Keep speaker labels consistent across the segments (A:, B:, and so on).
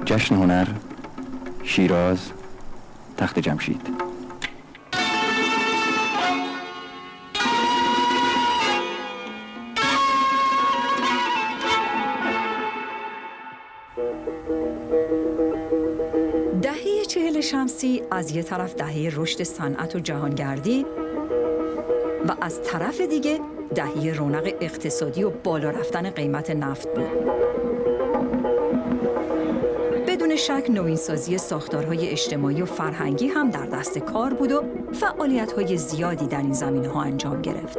A: جشن هنر، شیراز، تخت جمشید.
B: دهه 40 شمسی از یه طرف دهه رشد صنعت و جهانگردی و از طرف دیگه دهه رونق اقتصادی و بالا رفتن قیمت نفت بود. بدون شک نوینسازی ساختارهای اجتماعی و فرهنگی هم در دست کار بود و فعالیت‌های زیادی در این زمینه‌ها انجام گرفت.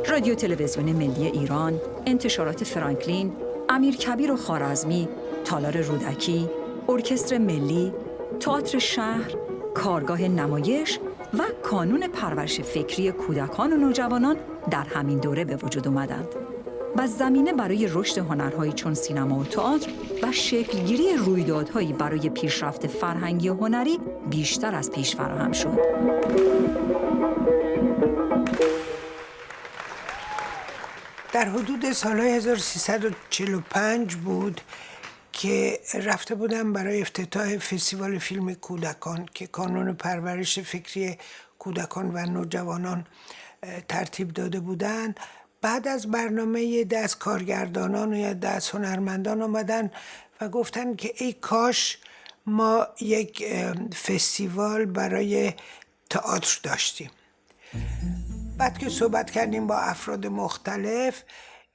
B: رادیو تلویزیون ملی ایران، انتشارات فرانکلین، امیرکبیر و خوارزمی، تالار رودکی، ارکستر ملی، تئاتر شهر، کارگاه نمایش و کانون پرورش فکری کودکان و نوجوانان در همین دوره به وجود آمدند و زمینه برای رشد هنرهایی چون سینما و تئاتر و شکلگیری رویدادهایی برای پیشرفت فرهنگی و هنری بیشتر از پیش فراهم شد.
C: در حدود سالهای 1345 بود که رفته بودم برای افتتاح فستیوال فیلم کودکان که کانون پرورش فکری کودکان و نوجوانان ترتیب داده بودند. بعد از برنامه دست کارگردانان و یا دست هنرمندان آمدن و گفتن که ای کاش ما یک فستیوال برای تئاتر داشتیم. بعد که صحبت کردیم با افراد مختلف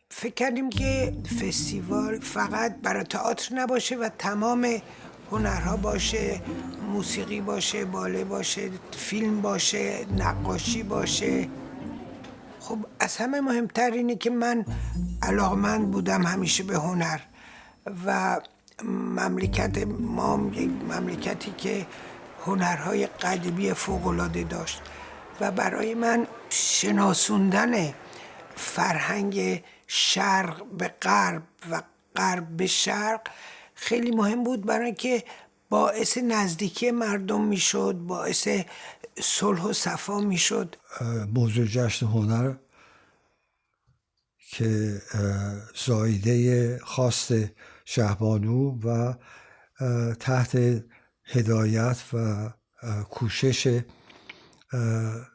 C: فکر کردیم که فستیوال فقط برای تئاتر نباشه و تمام هنرها باشه، موسیقی باشه، باله باشه، فیلم باشه، نقاشی باشه. خب از همه مهمتر اینه که من علاقمند بودم همیشه به هنر و مملکت ما یک مملکتی که هنرهای قدیمی فوق‌العاده داشت و برای من شناسوندن فرهنگ شرق به غرب و غرب به شرق خیلی مهم بود، برای که باعث نزدیکی مردم میشد، باعث صلح و صفا میشد.
D: موضوع جشن هنر که زایده خواست شهبانو و تحت هدایت و کوشش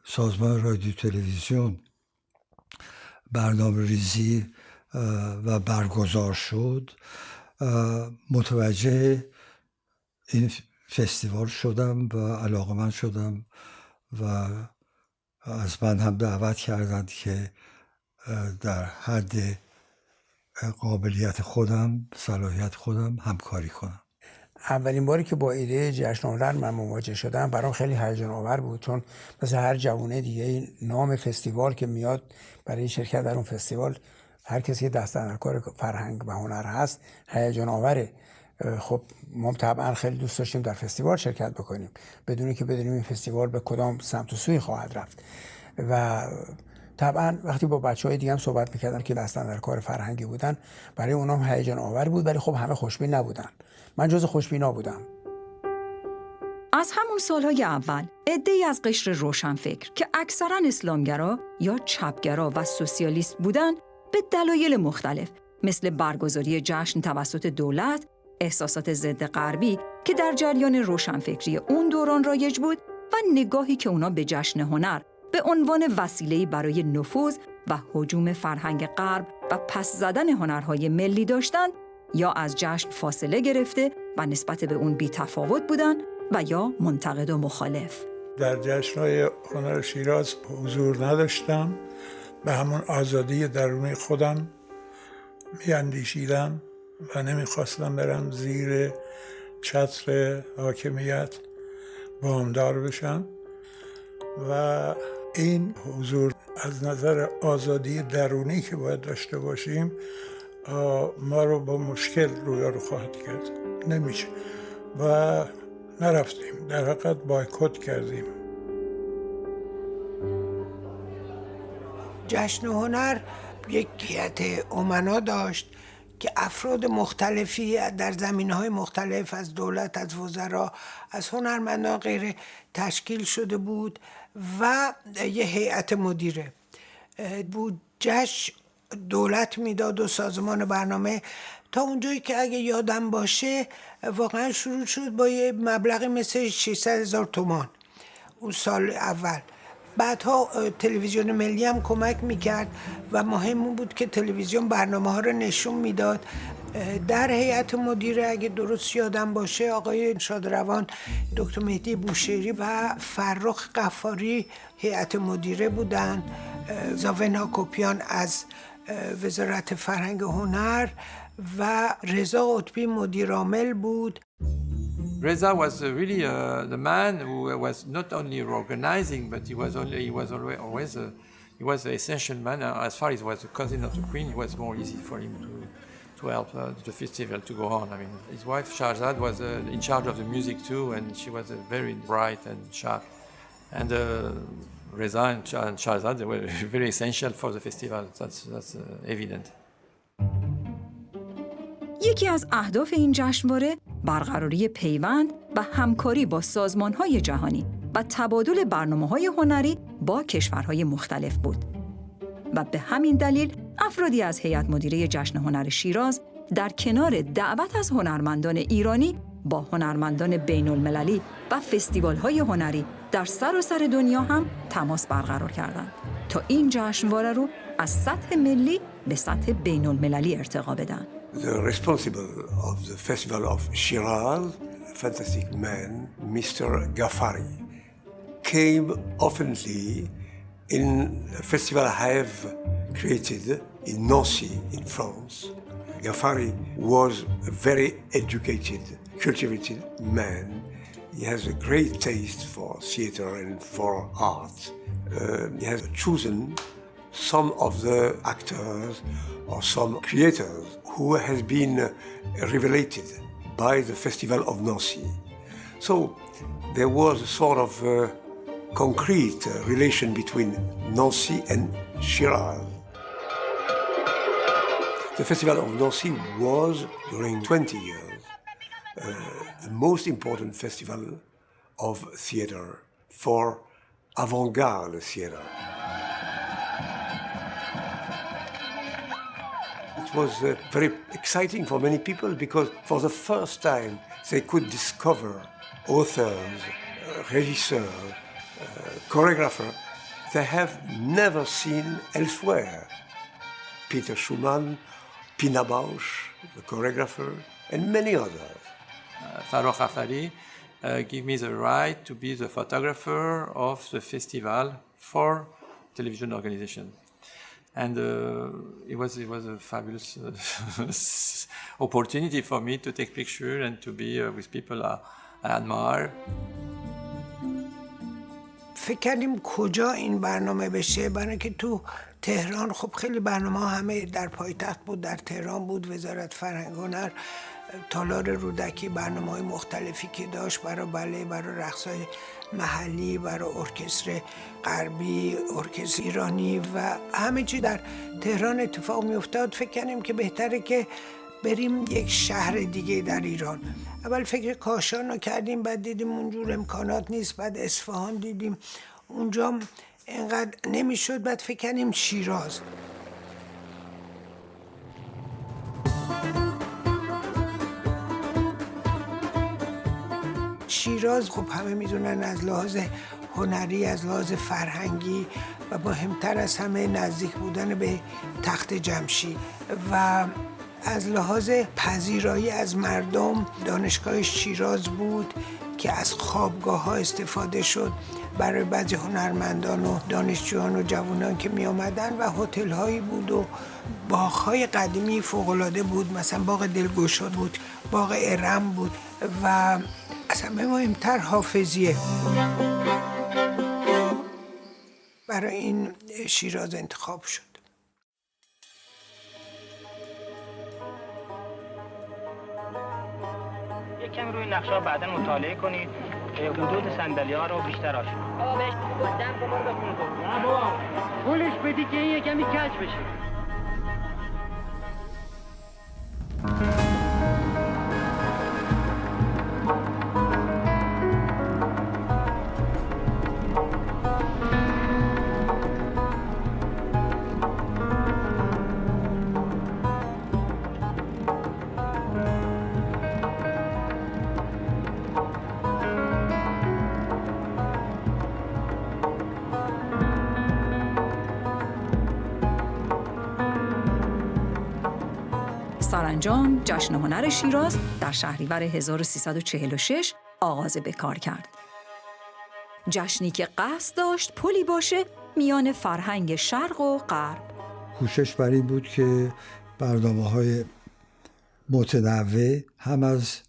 D: سازمان رادیو تلویزیون برنامه ریزی و برگزار شد، متوجه این فستیوال شدم و علاقه‌مند شدم و از من هم دعوت کردند که در حد قابلیت خودم، صلاحیت خودم همکاری کنم.
E: اولین باری که با ایده جشن هنر من مواجه شدم برام خیلی هیجان آور بود، چون مثل هر جوونه دیگه نام فستیوال که میاد برای شرکت در اون فستیوال، هر کسی دست در کار فرهنگ و هنر هست هیجان آوره. خب ما طبعا خیلی دوست داشتیم در فستیوال شرکت بکنیم بدون که بدونیم این فستیوال به کدام سمت و سوی خواهد رفت. و طبعا وقتی با بچه‌های دیگه هم صحبت می‌کردم که دست در کار فرهنگی بودن، برای اونام هیجان آور بود، ولی خب همه خوشبین نبودن. من جز خوشبینا بودم.
B: از همون سالهای اول عده‌ای از قشر روشنفکر که اکثراً اسلامگرا یا چپگرا و سوسیالیست بودن به دلایل مختلف مثل برگزاری جشن توسط دولت، احساسات ضد غربی که در جریان روشنفکری اون دوران رایج بود و نگاهی که اونا به جشن هنر به عنوان وسیله‌ای برای نفوذ و هجوم فرهنگ غرب و پس زدن هنرهای ملی داشتند، یا از جشن فاصله گرفته و نسبت به اون بی‌تفاوت بودن و یا منتقد و مخالف.
F: در جشن‌های هنر شیراز حضور نداشتم، به همون آزادی درونی خودم می‌اندیشیدم و نمی‌خواستم برم زیر چتر حاکمیت وامدار بشم و این حضور از نظر آزادی درونی که باید داشته باشیم ما رو با مشکل رویارو خواهد کرد. نمیشه و نرفتیم، در حقیقت بایکوت کردیم.
C: جشن هنر یک هیئت امنا داشت که افراد مختلفی در زمینه‌های مختلف از دولت، از وزرا، از هنرمندان غیره تشکیل شده بود و یه هیئت مدیره بودجه‌اش دولت میداد و سازمان برنامه، تا اونجایی که اگه یادم باشه واقعا شروع شد با یه مبلغی مثل 600,000 تومان اون سال اول. بعدها تلویزیون ملی هم کمک میکرد و مهم اون بود که تلویزیون برنامه ها رو نشون میداد. در هیئت مدیره اگه درست یادم باشه آقای شادروان، دکتر مهدی بوشهری و فرخ غفاری هیئت مدیره بودن، زاون هاکوپیان از وزارت فرهنگ و هنر و رضا قطبی مدیر عامل بود.
G: Reza was really the man who was not only organizing, but he was the essential man. As far as he was the cousin of the Queen, it was more easy for him to help the festival to go on. I mean, his wife Shahrzad was in charge of the music too, and she was very bright and sharp. And Reza and Shahrzad were very essential for the festival. That's evident.
B: یکی از اهداف این جشنواره برقراری پیوند و همکاری با سازمان‌های جهانی و تبادل برنامه‌های هنری با کشورهای مختلف بود. و به همین دلیل افرادی از هیئت مدیره جشن هنر شیراز در کنار دعوت از هنرمندان ایرانی با هنرمندان بین‌المللی و فستیوال‌های هنری در سراسر دنیا هم تماس برقرار کردند تا این جشنواره رو از سطح ملی به سطح بین‌المللی ارتقا بدن.
H: The responsible of the festival of Shiraz, a fantastic man, Mr. Ghaffari, came oftenly in a festival I have created in Nancy, in France. Ghaffari was a very educated, cultivated man. He has a great taste for theater and for art. He has chosen some of the actors or some creators who has been revelated by the Festival of Nancy. So there was a sort of concrete relation between Nancy and Shiraz. The Festival of Nancy was, during 20 years, the most important festival of theater for avant-garde theater. It was very exciting for many people because for the first time they could discover authors, regisseurs, choreographers they have never seen elsewhere. Peter Schumann, Pina Bausch, the choreographer, and many others.
G: Farokh Ghafari gave me the right to be the photographer of the festival for television organization. And it was a fabulous opportunity for me to take pictures and to be with people I admire.
C: فکر کردیم کجا این برنامه بشه، برای اینکه تو تهران خب خیلی برنامه همه در پایتخت بود، در تهران بود، وزارت فرهنگ و هنر، تالار رودکی برنامه‌های مختلفی که داشت برای بله، برای رقص‌های محلی، برای ارکستر غربی، ارکستر ایرانی و همه چی در تهران اتفاق می‌افتاد. فکر کردیم که بهتره که بریم یک شهر دیگه در ایران. اول فکر کاشان رو کردیم، بعد دیدیم اونجور امکانات نیست، بعد اصفهان دیدیم اونجا اینقدر نمیشد، بعد فکر کردیم شیراز. شیراز خب همه میدونن از لحاظ هنری، از لحاظ فرهنگی و مهمتر از همه نزدیک بودن به تخت جمشید و از لحاظ پذیرایی از مردم دانشگاه شیراز بود که از خوابگاه‌ها استفاده شد برای بعضی هنرمندان و دانشجویان و جوانان که می آمدن و هتل‌هایی بود و باغ‌های قدیمی فوق‌العاده بود، مثلا باغ دلگشاد بود، باغ ارم بود و از همه مهمتر حافظیه. برای این شیراز انتخاب شد.
I: کمی روی نقشه بعدا مطالعه کنید که حدود صندلی‌ها رو بیشتر آشنا. بابا بهش گفتم که برو بخونه تو. نه بابا. پولش بدی که این کمی کج بشه.
B: سرانجام جشن هنر شیراز در شهریور 1346 آغاز به کار کرد. جشنی که قصد داشت پلی باشه میان فرهنگ شرق و غرب.
D: کوشش بر این بود که برنامه‌های متنوع هم از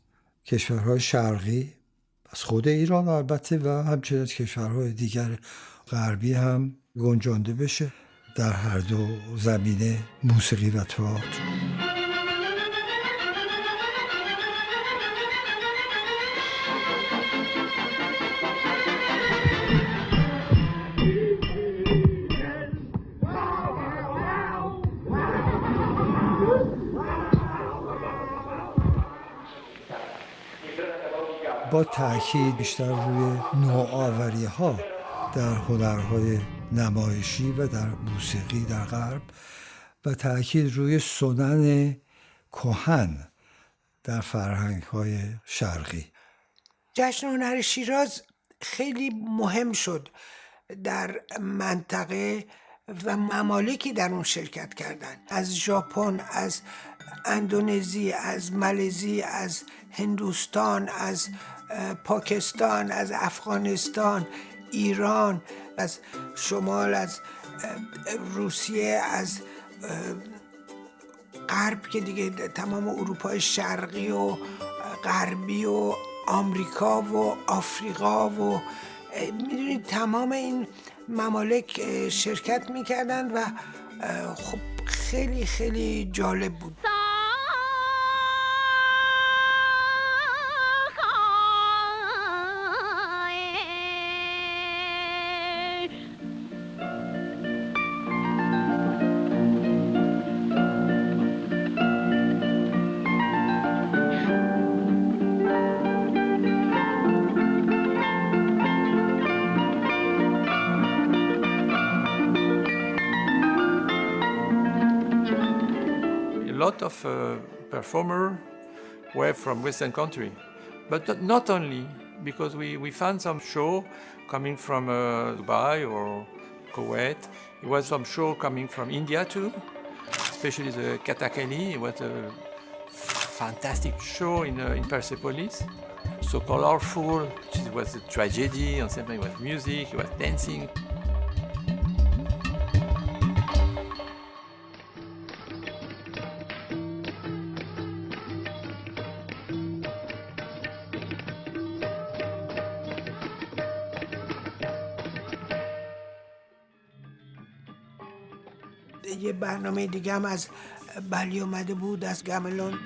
D: کشورهای شرقی، از خود ایران البته، و همچنین از کشورهای دیگر غربی هم گنجانده بشه در هر دو زمینه، موسیقی و تئاتر. با تأکید بیشتر روی نوآوری‌ها در هنرهای نمایشی و در موسیقی در غرب و تأکید روی سنن کهن در فرهنگ‌های شرقی.
C: جشن هنر شیراز خیلی مهم شد در منطقه و ممالکی در اون شرکت کردند. از ژاپن، از اندونزی، از مالزی، از هندوستان، از پاکستان، از افغانستان، ایران، از شمال، از روسیه، از غرب که دیگه تمام اروپای شرقی و غربی و آمریکا و آفریقا و میدونید تمام این ممالک شرکت میکردن و خب خیلی خیلی جالب بود.
G: A lot of performers were from Western country, but not only, because we found some show coming from Dubai or Kuwait. It was some show coming from India too, especially the Kathakali. It was a fantastic show in Persepolis, so colorful. It was a tragedy, and something was music, it was dancing.
C: یه برنامه دیگه هم از بلی اومده بود، از گملون.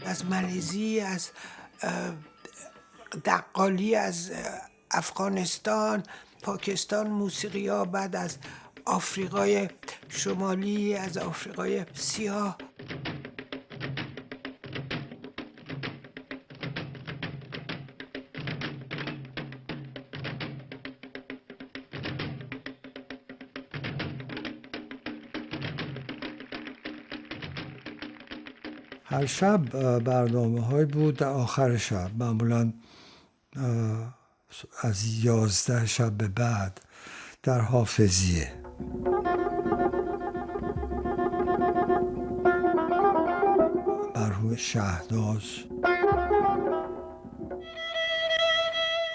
C: از مالزی، از دقالی، از افغانستان، پاکستان موسیقی ها، بعد از آفریقای شمالی، از آفریقای سیاه.
D: هر شب برنامه‌هایی بود. در آخر شب معمولاً از 11 شب به بعد در حافظیه. مرحوم شهناز،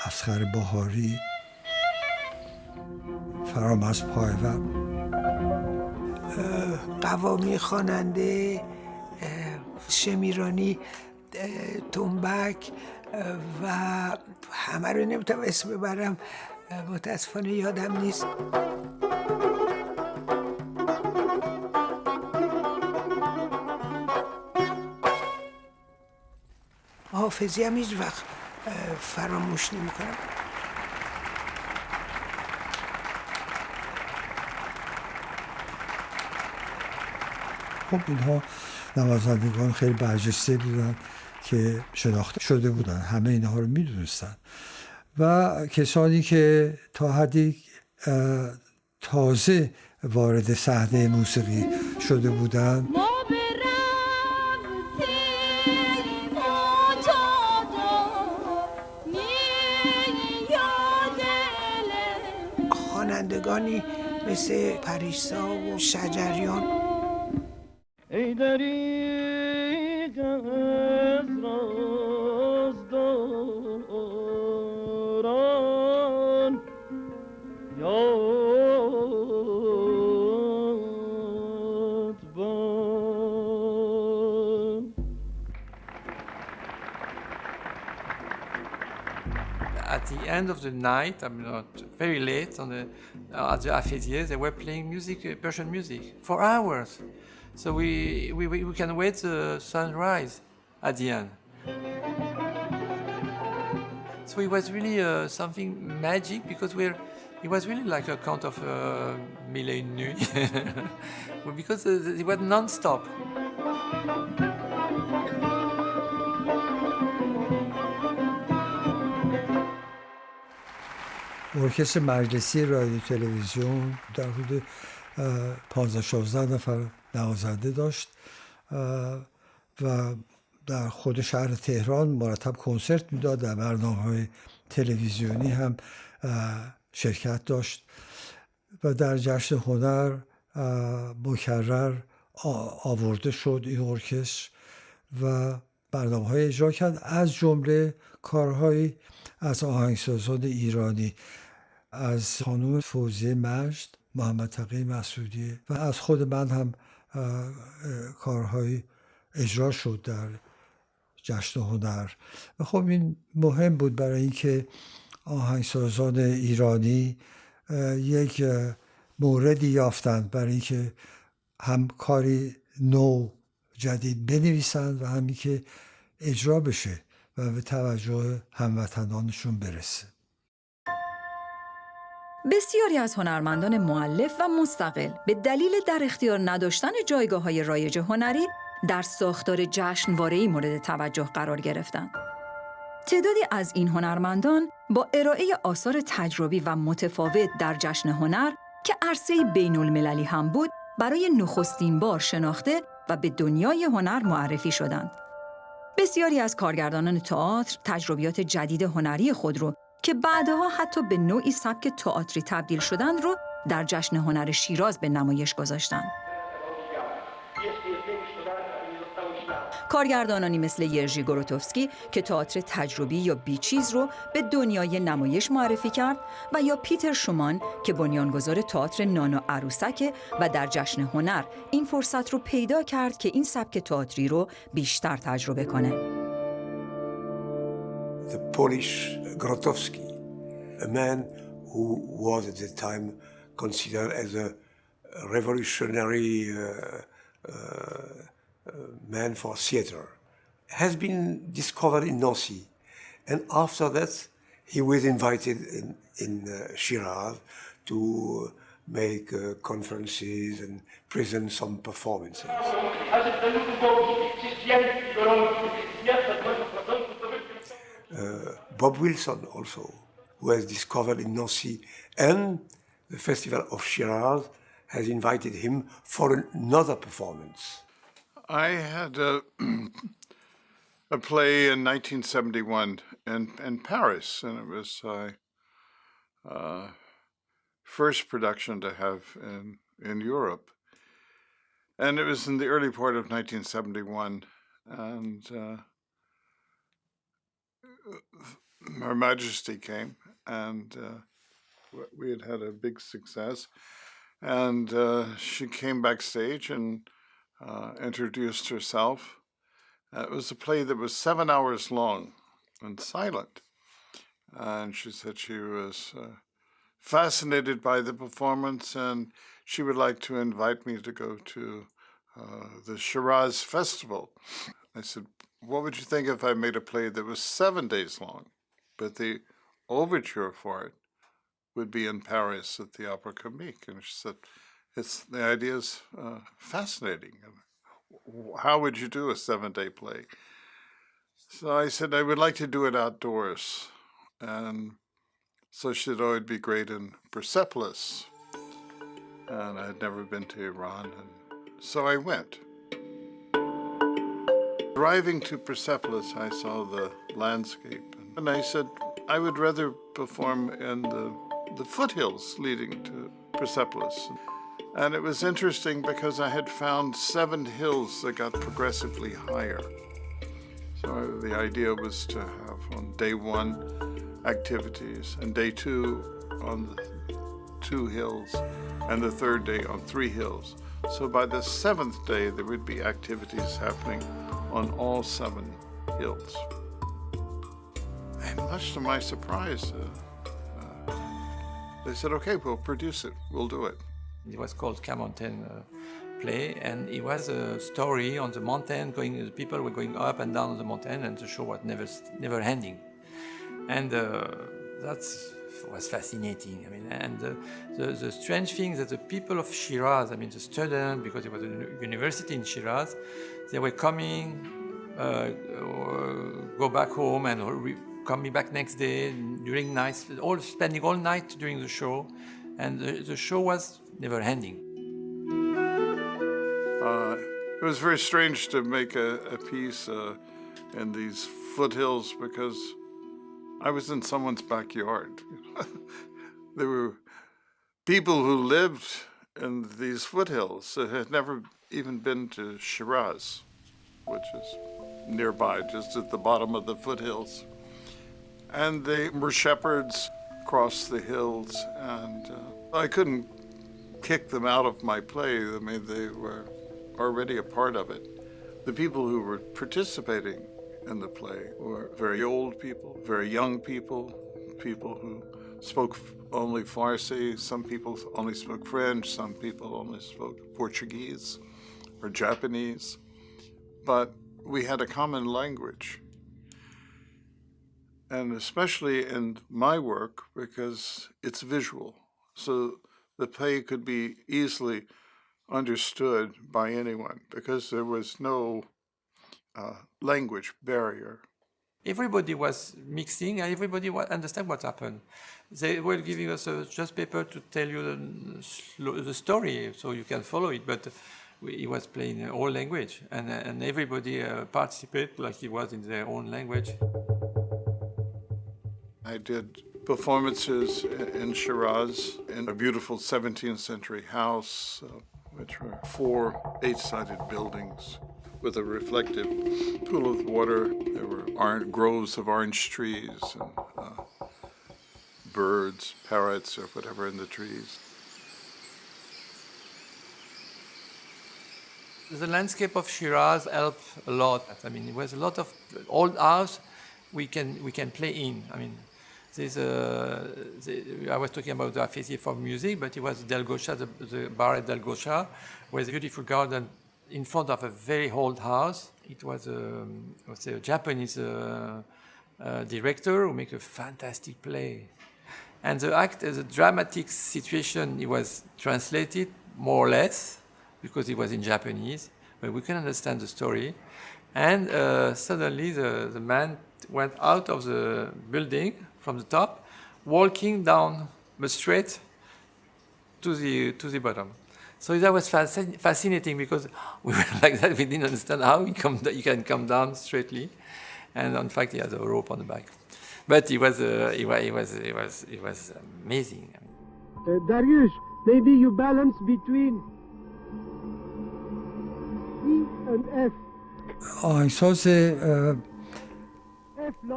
D: اصغر بهاری، فرامرز پایور،
C: قوامی خواننده، شمیرانی تنبک و همه رو نمیتونم اسم ببرم، متاسفانه یادم نیست. حافظی هم هیچ وقت فراموش نمی کنم.
D: خب اینها نوازندگان خیلی برجسته بودن که شناخته شده بودن، همه اینها رو میدونستن و کسانی که تا حدی تازه وارد صحنه موسیقی شده بودن
C: خوانندگانی مثل پریسا و شجریان.
J: ای دریغ از رازداران یاد باد.
G: At the end of the night, I mean, very late at the Afezieh, they were playing music, Persian music, for hours. So we can wait the sunrise at the end. So it was really something magic because it was really like a kind of Mille et une nuits because it was non-stop.
D: ارکستر مجلسی رادیو تلویزیون در حدود 15-16 نفر نوازنده داشت و در خود شهر تهران مرتب کنسرت میداد، در برنامه‌های تلویزیونی هم شرکت داشت و در جشن هنر مکرر آورده شد این ارکستر و برنامه‌های اجرا کرد، از جمله کارهایی از آهنگسازان ایرانی، از خانم فوزیه مجد، محمد تقی مسعودی و از خود من هم کارهایی اجرا شد در جشن هنر. و خب این مهم بود برای اینکه آهنگسازان ایرانی یک موردی یافتند برای اینکه هم کاری نو جدید بنویسند و همین که اجرا بشه و به توجه هموطنانشون برسه.
B: بسیاری از هنرمندان مؤلف و مستقل به دلیل در اختیار نداشتن جایگاه‌های رایج هنری در ساختار جشنواره‌ای مورد توجه قرار گرفتند. تعدادی از این هنرمندان با ارائه آثار تجربی و متفاوت در جشن هنر که عرصه‌ای بین‌المللی هم بود، برای نخستین بار شناخته و به دنیای هنر معرفی شدند. بسیاری از کارگردانان تئاتر تجربیات جدید هنری خود رو که بعدها حتی به نوعی سبک تئاتری تبدیل شدند رو در جشن هنر شیراز به نمایش گذاشتند. کارگردانانی مثل یرژی گروتوفسکی که تئاتر تجربی یا بیچیز رو به دنیای نمایش معرفی کرد و یا پیتر شومان که بنیانگذار تئاتر نانا عروسک و در جشن هنر این فرصت رو پیدا کرد که این سبک تئاتری رو بیشتر تجربه کنه.
H: The Polish Grotowski, a man who was at the time considered as a revolutionary man for theater, has been discovered in Nancy. And after that, he was invited in Shiraz to make conferences and present some performances. Bob Wilson also, who was discovered in Nancy, and the Festival of Shiraz has invited him for another performance.
K: I had a play in 1971 in Paris, and it was first production to have in Europe. And it was in the early part of 1971, and Her Majesty came, and we had a big success. And she came backstage and introduced herself It was a play that was 7 hours long and silent. And she said she was fascinated by the performance, and she would like to invite me to go to the Shiraz Festival. I said, what would you think if I made a play that was 7 days long, but the overture for it would be in Paris at the Opéra Comique? And she said, the idea is fascinating. How would you do a 7-day play? So I said, I would like to do it outdoors. And so she said, oh, it'd be great in Persepolis. And I had never been to Iran, and so I went. Driving to Persepolis, I saw the landscape, and I said, I would rather perform in the foothills leading to Persepolis. And it was interesting because I had found 7 hills that got progressively higher. So the idea was to have on day 1 activities, and day 2 on the 2 hills, and the 3rd day on 3 hills. So by the 7th day, there would be activities happening on all 7 hills. And much to my surprise, they said, okay, we'll produce it, we'll do it.
G: It was called Camontaigne play, and it was a story on the mountain. The people were going up and down on the mountain, and the show was never ending. And that was fascinating. I mean, and the strange thing that the people of Shiraz, I mean, the students, because it was a university in Shiraz, they were coming, go back home, and coming back next day during nights, spending all night during the show, and the show was never ending.
K: It was very strange to make a piece in these foothills because I was in someone's backyard. There were people who lived in these foothills that had never even been to Shiraz, which is nearby, just at the bottom of the foothills. And they were shepherds across the hills, and I couldn't kick them out of my play. I mean, they were already a part of it. The people who were participating in the play were very old people, very young people, people who spoke only Farsi, some people only spoke French, some people only spoke Portuguese or Japanese, but we had a common language. And especially in my work, because it's visual, so the play could be easily understood by anyone because there was no language barrier.
G: Everybody was mixing, and everybody understand what happened. They were giving us just paper to tell you the story, so you can follow it. But he was playing all language, and everybody participated like he was in their own language.
K: I did performances in Shiraz in a beautiful 17th century house, which were 4 8-sided buildings with a reflective pool of water. There were groves of orange trees and birds, parrots, or whatever in the trees.
G: The landscape of Shiraz helped a lot. I mean, it was a lot of old house we can play in. I mean, I was talking about the Afesi for music, but it was Delgosha, the bar at Delgosha, with a beautiful garden in front of a very old house. It was a Japanese director who made a fantastic play. And the dramatic situation, it was translated more or less, because it was in Japanese, but we can understand the story. And suddenly the man went out of the building from the top, walking down the street to the bottom. So that was fascinating because we were like that. We didn't understand how you can come down straightly, and in fact he had a rope on the back. But it was amazing.
J: Dariush, maybe you balance between E and F.
D: آهنگساز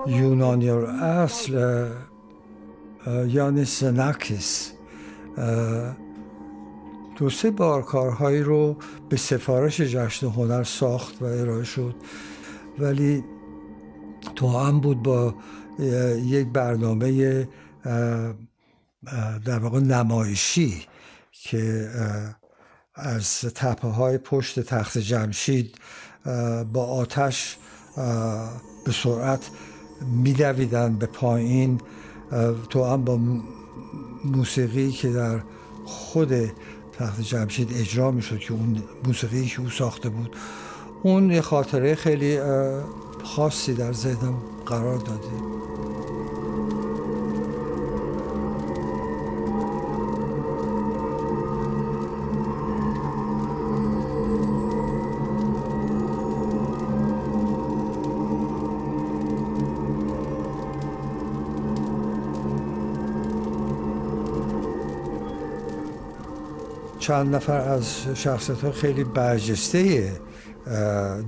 D: یونانی اصل یعنی سناکس 2-3 بار کارهایی رو به سفارش جشن هنر ساخت و ارائه شد ولی توأم بود با یک برنامه در واقع نمایشی که از تپه‌های پشت تخت جمشید با آتش به سرعت می‌دویدن به پایین، توأم با موسیقی که در خود تخت جمشید اجرا میشد که اون موسیقی که او ساخته بود. اون یه خاطره خیلی خاصی در ذهنم قرار داده. چند نفر از شخصیت‌های خیلی برجسته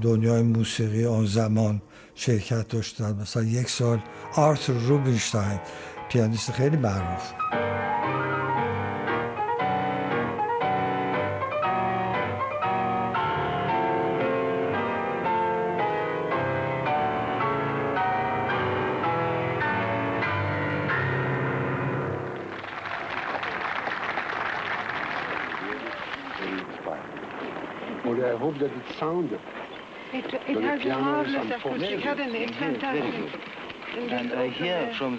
D: دنیای موسیقی آن زمان شرکت داشتن. مثلا یک سال آرتور روبینشتاین، پیانیست خیلی معروف،
J: I hope that it sounded.
L: It has a marvelous acoustic, hasn't it? It's fantastic.
M: And I hear from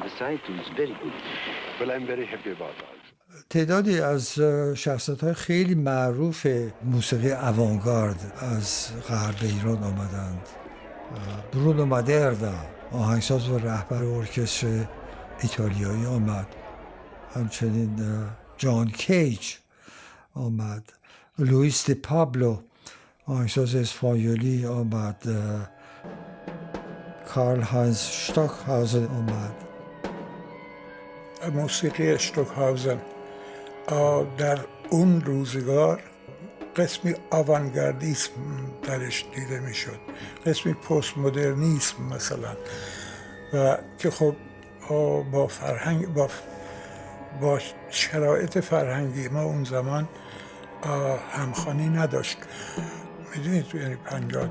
M: the site it's very good.
J: Well, I'm very happy about that.
D: تعدادی از شخصیت‌های خیلی معروف موسیقی اوانگارد از غرب ایران آمدند. برونو مادرنا، آهنگساز و رهبر ارکستر ایتالیایی آمد. همچنین جان کیج آمد. لوئیس دی پابلو، آهنگساز اسپانیولی آمد. کارل هاینز شتوکهاوزن آمد.
F: موسیقی اشتوکهاوزن در اون روزگار قسمی آوانگاردیسم درش دیده میشد، قسمی پست مدرنیسم مثلا، و که خب با فرهنگ با شرایط فرهنگی ما اون زمان همخوانی نداشت. میدونید یعنی 50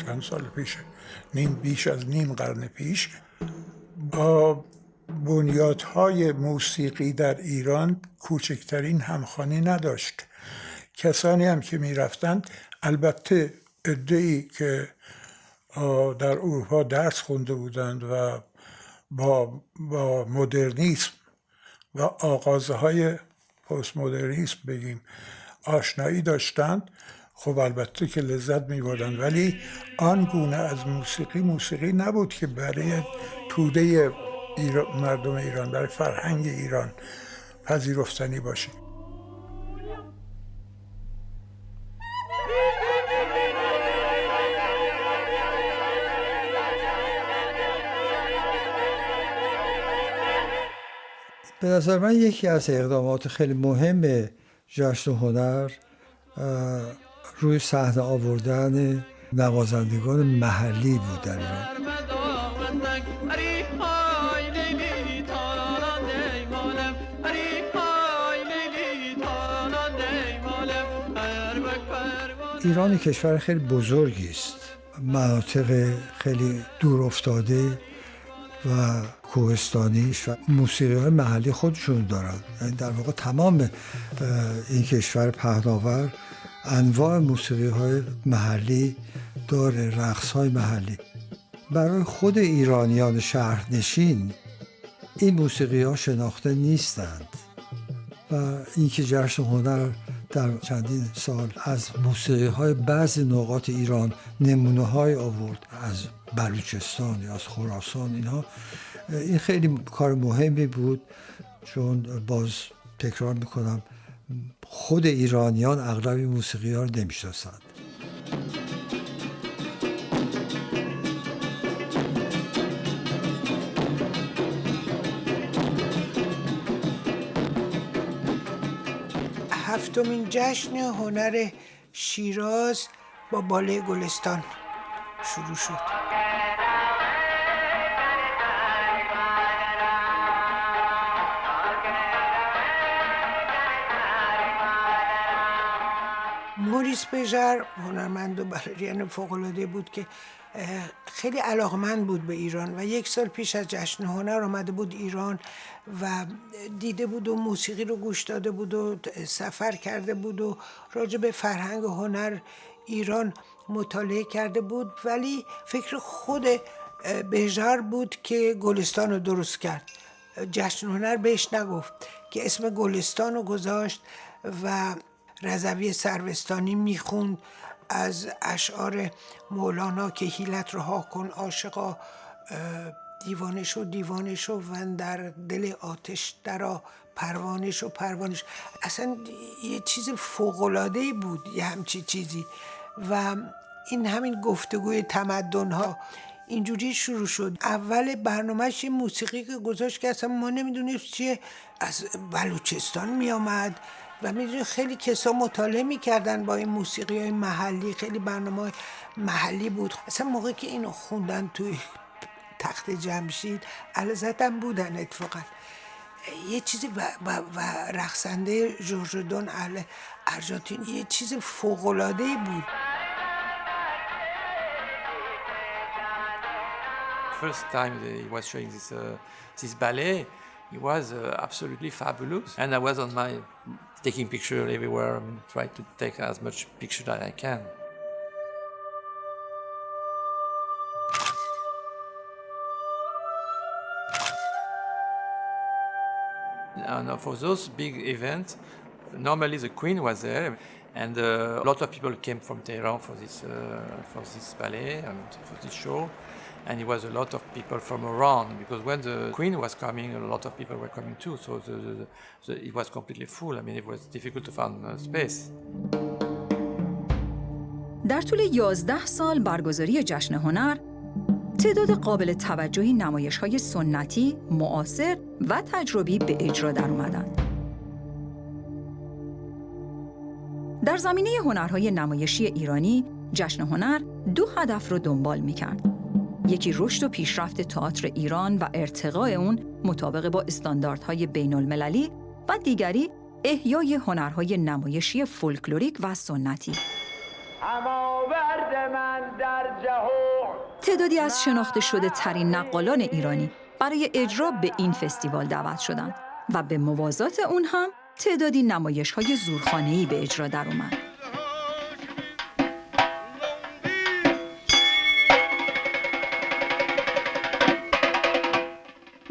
F: چند سال پیش، بیش از نیم قرن پیش، بنیادهای موسیقی در ایران کوچکترین همخوانی نداشت. کسانی هم که میرفتند، البته عده‌ای که در اروپا درس خونده بودند و با مدرنیسم و آغازهای پست مدرنیسم بگیم آشنایی داشتند، خب البته که لذت می‌بردند، ولی آن گونه از موسیقی نبود که برای توده مردم ایران، برای فرهنگ ایران پذیرفتنی باشه.
D: به نظر من یکی از اقدامات خیلی مهم جشن هنر روی صحنه آوردن نوازندگان محلی بود در ایران. ایران کشور خیلی بزرگی است، مناطق خیلی دور افتاده و کوهستانیش و موسیقی‌های محلی خودشون دارن. یعنی در واقع تمام این کشور پهناور انواع موسیقی‌های محلی داره، رقص‌های محلی. برای خود ایرانیان شهرنشین این موسیقی‌ها شناخته نیستند و اینکه جشن هنر در چندین سال از موسیقی‌های بعضی نقاط ایران نمونه‌های آورد، از بلوچستان یا از خراسان، اینها، این خیلی کار مهمی بود، چون باز تکرار میکنم خود ایرانیان اغلب این موسیقی‌ها رو نمی‌شناسند.
C: هفتمین جشن هنر شیراز با باله گلستان شروع شد. موریس بژار هنرمند و بالرین فوق‌العاده بود که خیلی علاقمند بود به ایران و 1 سال پیش از جشن هنر آمده بود ایران و دیده بود و موسیقی رو گوش داده بود و سفر کرده بود و راجع به فرهنگ و هنر ایران مطالعه کرده بود، ولی فکر خود بژار بود که گلستان رو درست کرد. جشن هنر بهش نگفت که اسم گلستان رو گذاشت و رضوی سروستانی میخوند از اشعار مولانا که حیلت رها کن عاشقا، دیوانه شو دیوانه شو و در دل آتش درآ، پروانه شو پروانه شو. اصلا یه چیز فوق‌العاده‌ای بود یه همچی چیزی و این همین گفتگوی تمدن‌ها اینجوری شروع شد. اول برنامهش یه موسیقی که گذاشت که اصلا ما نمیدونیم چیه، از بلوچستان میامد و میدونی خیلی کسا مطالعه میکردن با این موسیقی های محلی، خیلی برنامه محلی بود. اصلا موقعی که اینو خوندن توی تخت جمشید الزتم بودن اتفاقا یه چیزی و رقصنده جورجدون اهل ارژانتین یه چیز فوق‌العاده‌ای بود.
G: First time he was showing this ballet, he was absolutely fabulous. And I was on my taking picture everywhere, trying to take as much picture that I can. And for those big events, normally the Queen was there, and a lot of people came from Tehran for this ballet, for this show. And it was a lot of people from around, because when the Queen was coming, a lot of people were coming too. So it was completely full. I mean, it was difficult to find space.
B: در طول 11 سال برگزاری جشن هنر، تعداد قابل توجهی نمایش‌های سنتی، معاصر و تجربی به اجرا در اومدند. در زمینه هنرهای نمایشی ایرانی، جشن هنر 2 هدف رو دنبال می‌کرد. یکی رشد و پیشرفت تئاتر ایران و ارتقاء اون مطابق با استانداردهای بین‌المللی و دیگری احیای هنرهای نمایشی فولکلوریک و سنتی. تعدادی از شناخته شده ترین نقالان ایرانی برای اجرا به این فستیوال دعوت شدند و به موازات اون هم تعدادی نمایش‌های زورخانه‌ای به اجرا در اومد.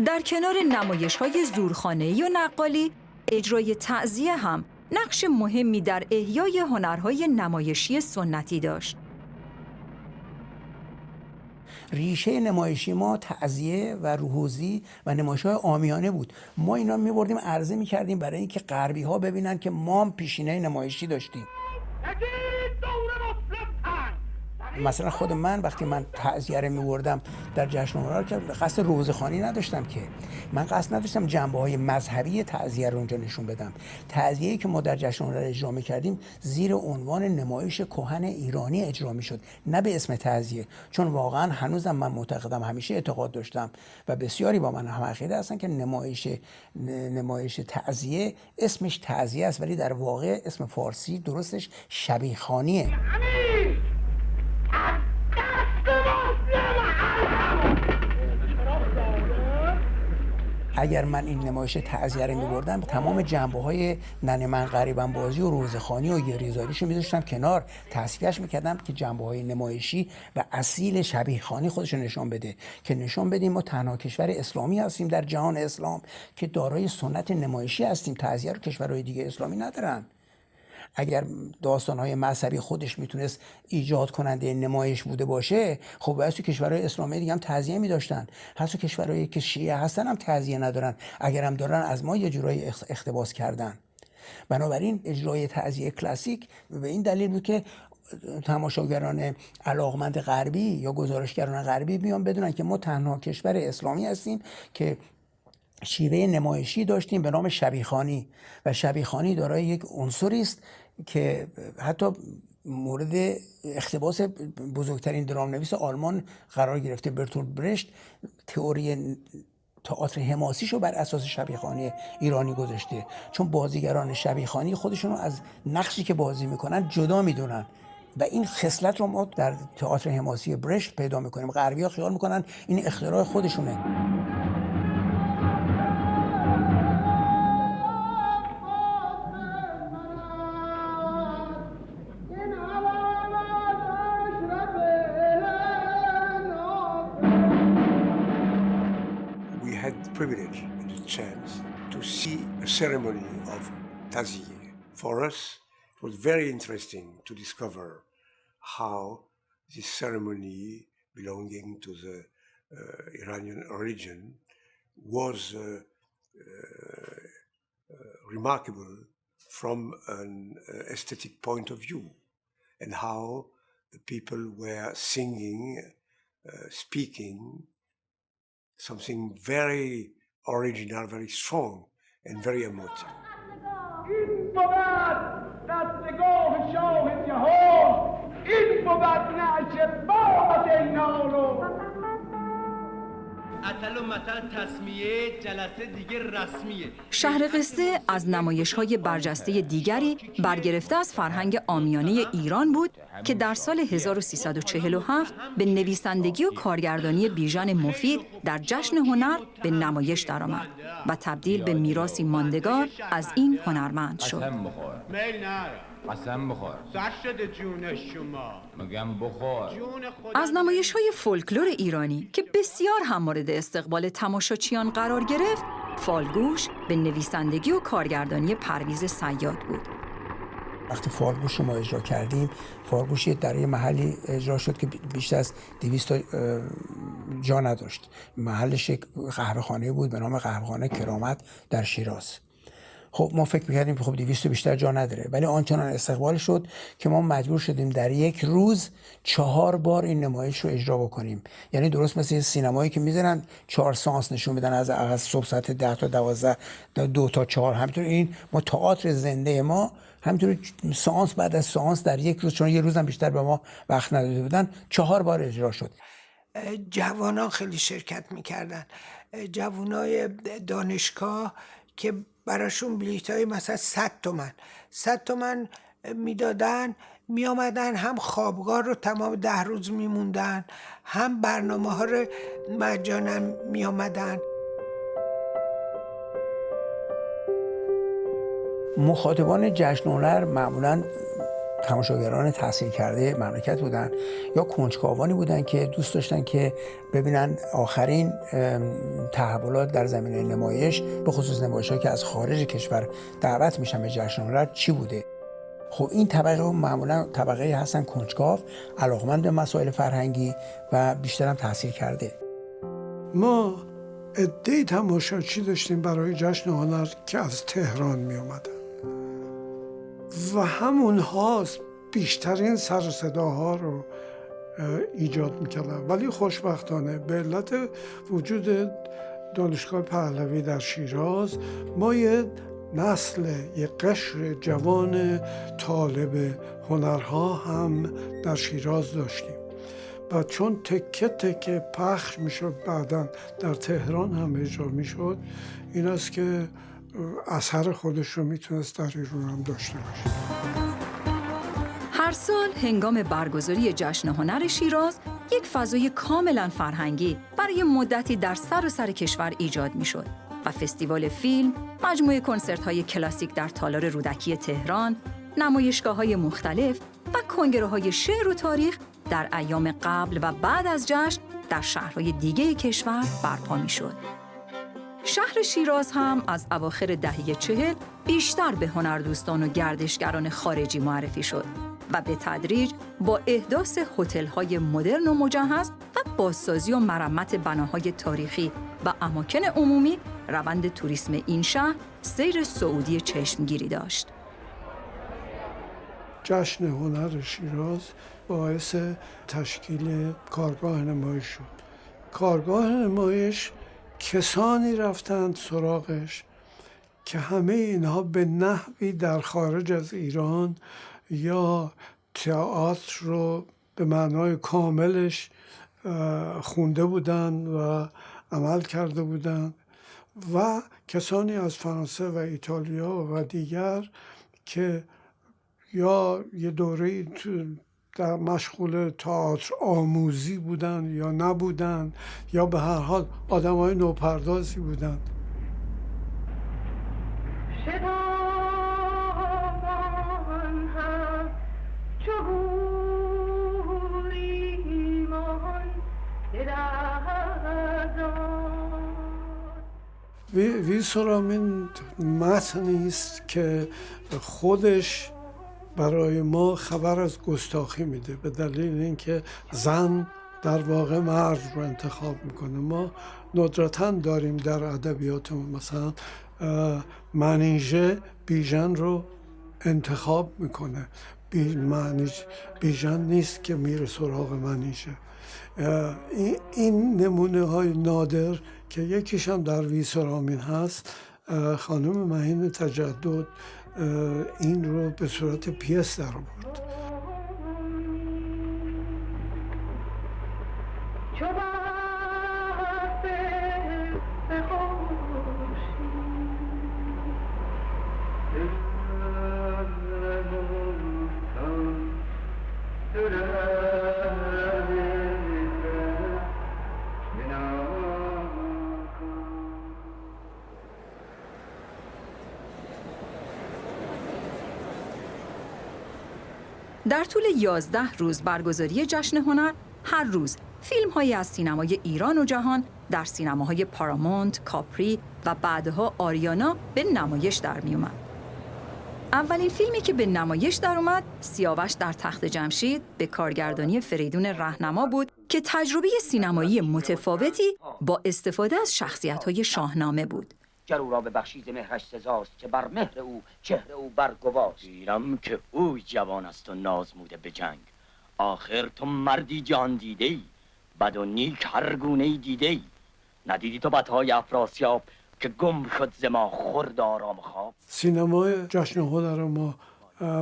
B: در کنار نمایش‌های زورخانه‌ای و نقالی، اجرای تعزیه هم نقش مهمی در احیای هنرهای نمایشی سنتی داشت.
E: ریشه نمایشی ما تعزیه و روحوزی و نمایش‌های عامیانه بود. ما اینا می‌بردیم عرضه می‌کردیم برای اینکه غربی‌ها ببینن که ما هم پیشینه نمایشی داشتیم. مثلا خود من وقتی من تعزیه رو می‌بردم در جشن هنر که قصد روزخوانی نداشتم، که من قصد نداشتم جنبه‌های مذهبی تعزیه رو اونجا نشون بدم. تعزیه‌ای که ما در جشن هنر اجرا می‌کردیم زیر عنوان نمایش کهن ایرانی اجرا می‌شد، نه به اسم تعزیه، چون واقعا هنوزم من معتقدم، همیشه اعتقاد داشتم و بسیاری با من هم عقیده هستن که نمایش تعزیه اسمش تعزیه است، ولی در واقع اسم فارسی درستش شبیخوانیه. اگر من این نمایش تعزیه رو می‌بردم، تمام جنبه‌های ننه من غریبم بازی و روزخوانی و گریزاریشو می‌ذاشتم کنار، تصفیه‌اش می‌کردم که جنبه‌های نمایشی و اصیل شبیخوانی خودش رو نشون بده، که نشون بدیم ما تنها کشور اسلامی هستیم در جهان اسلام که دارای سنت نمایشی هستیم. تعزیه رو کشورهای دیگه اسلامی ندارن. اگر داستان‌های مذهبی خودش میتونست ایجاد کننده نمایش بوده باشه، خب باید تو کشورهای اسلامی دیگه هم تعزیه می‌داشتن. حتی کشورهایی که شیعه هستن هم تعزیه ندارن، اگر هم دارن از ما یه جورایی اقتباس کردن. بنابراین اجرای تعزیه کلاسیک به این دلیل بود که تماشاگران علاقمند غربی یا گزارشگران غربی بیان بدونن که ما تنها کشور اسلامی هستیم که شیوه نمایشی داشتیم به نام شبیخوانی، و شبیخوانی دارای یک عنصری است که حتی مورد اقتباس بزرگترین درامنویس آلمان قرار گرفته. برتولد برشت تئاتر حماسیشو بر اساس شبیخوانی ایرانی گذاشته، چون بازیگران شبیخوانی خودشونو از نقشی که بازی میکنن جدا میدونن و این خصلت رو ما در تئاتر حماسی برشت پیدا میکنیم. غربی‌ها خیال میکنن این اختراع خودشونه.
H: Privilege and the chance to see a ceremony of Taziye. For us, it was very interesting to discover how this ceremony belonging to the Iranian origin was remarkable from an aesthetic point of view, and how the people were singing, speaking something very original, very strong, and very emotive.
J: این بود دستگاه شاه جهان، این بود نعش باغت اینارو.
N: اتل و متل تسمیه، جلسه دیگه رسمیه.
B: شهر قصه از نمایش‌های برجسته دیگری برگرفته از فرهنگ عامیانه ایران بود که در سال 1347 به نویسندگی و کارگردانی بیژن مفید در جشن هنر به نمایش درآمد و تبدیل به میراثی ماندگار از این هنرمند شد.
N: میل نره. قسم بخور. سر شده جون شما. مگم بخور.
B: از نمایش‌های فولکلور ایرانی که بسیار هم مورد استقبال تماشاچیان قرار گرفت، فالگوش به نویسندگی و کارگردانی پرویز صیاد بود.
E: وقتی فالگوش رو ما اجرا کردیم، فالگوش در یه محلی اجرا شد که بیشتر از 200 جا نداشت. محلش یک قهوه‌خانه بود به نام قهوه‌خانه کرامت در شیراز. خب ما فکر می‌کردیم خب 200 بیشتر جا نداره، ولی آنچنان استقبال شد که ما مجبور شدیم در یک روز 4 بار این نمایش رو اجرا بکنیم. یعنی درست مثل سینمایی که میذارن 4 سانس نشون میدن از صبح ساعت 10 تا 12 2 تا 4، همینطور این ما تئاتر زنده ما همینطور سانس بعد از سانس در یک روز، چون یه روز هم بیشتر به ما وقت نداده بودن، 4 بار اجرا شد.
C: جوانان خیلی شرکت میکردن، جوانای دانشگاه که براشون بلیطای مثلا 100 تومن میدادن، میامدن هم خوابگاه رو تمام 10 روز میموندن، هم برنامه ها رو مجانا میامدن.
E: مخاطبان جشن هنر معمولاً تماشاگران تحصیل کرده مملکت بودن یا کنجکاوانی بودن که دوست داشتن که ببینن آخرین تحولات در زمینه نمایش، به خصوص نمایش‌هایی که از خارج کشور دعوت میشن به جشن هنر، چی بوده. خب این طبقه معمولا طبقه هستن کنجکاو، علاقمند به مسائل فرهنگی و بیشتر هم تحصیل کرده.
F: ما عده‌ای تماشاچی داشتیم برای جشن هنر که از تهران می اومدن و همونها بیشترین سر و صداها رو ایجاد میکردن، ولی خوشبختانه به علت وجود دانشگاه پهلوی در شیراز ما یه نسل، یه قشر جوان طالب هنرها هم در شیراز داشتیم و چون تکه تکه پخش میشد بعداً در تهران هم اجرا میشد، این است که اثر خودش رو میتونست در ایران هم داشته باشه.
B: هر سال هنگام برگزاری جشن هنر شیراز یک فضای کاملا فرهنگی برای مدتی در سراسر کشور ایجاد میشد و فستیوال فیلم، مجموعه کنسرت‌های کلاسیک در تالار رودکی تهران، نمایشگاه‌های مختلف و کنگره‌های شعر و تاریخ در ایام قبل و بعد از جشن در شهرهای دیگه کشور برپا میشد. شهر شیراز هم از اواخر دهه 40 بیشتر به هنردوستان و گردشگران خارجی معرفی شد و به تدریج با احداث هتل‌های مدرن و مجهز و بازسازی و مرمت بناهای تاریخی و اماکن عمومی، روند توریسم این شهر سیر صعودی چشمگیری داشت.
F: جشن هنر شیراز باعث تشکیل کارگاه نمایش شد. کارگاه نمایش کسانی رفتند سراغش که همه اینها به نحوی در خارج از ایران یا تئاتر رو به معنای کاملش خونده بودن و عمل کرده بودند و کسانی از فرانسه و ایتالیا و دیگر که یا یه دوره در مشغول تئاتر آموزی بودن یا نبودن یا به هر حال آدم‌های نوپردازی بودن. ویسورامین متنی است که خودش برای ما خبر از گستاخی میده، به دلیل اینکه زن در واقع مرد رو انتخاب میکنه. ما ندرتاً داریم در ادبیاتمون مثلا منیژه بیژن رو انتخاب میکنه، بیژن نیست که میره سراغ منیژه. این نمونه های نادر که یکیش هم در ویسورامین هست، خانم مهین تجدد این رو به صورت پیس در آورد.
B: در طول 11 روز برگزاری جشن هنر، هر روز فیلم‌هایی از سینمای ایران و جهان در سینماهای پارامونت، کاپری و بعدها آریانا به نمایش در می اومد. اولین فیلمی که به نمایش در اومد، سیاوش در تخت جمشید به کارگردانی فریدون رهنما بود که تجربه سینمایی متفاوتی با استفاده از شخصیت‌های شاهنامه بود.
O: گر او را ببخشید مهرش سزاست که بر مهر او چهره او برگواست.
P: گیرم که اوی جوان است و نازموده به جنگ، آخر تو مردی جان دیده ای، بد و نیک هر گونه ای دیده ای. ندیدی تو بدهای افراسیاب که گم شد ز ما خورد آرام خواب.
F: سینمای جشن هنر ما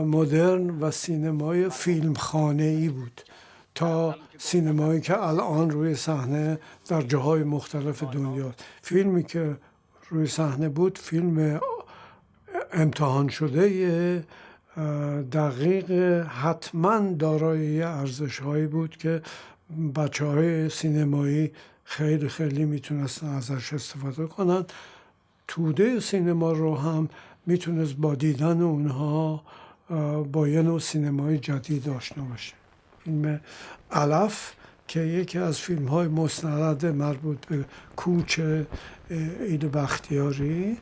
F: مدرن و سینمای فیلمخانه‌ای بود تا سینمایی که الان روی صحنه در جاهای مختلف دنیا. فیلمی که روی صحنه بود فیلم امتحان شده، دقیق، حتما دارای ارزش‌هایی بود که بچه‌های سینمایی خیلی خیلی میتونستن ازش استفاده کنن. توده سینما رو هم میتونست با دیدن اونها با یه نوع سینمای جدید آشنا بشه. فیلم علف که یکی از فیلم‌های مستند مربوط به کوچ عید بختیاری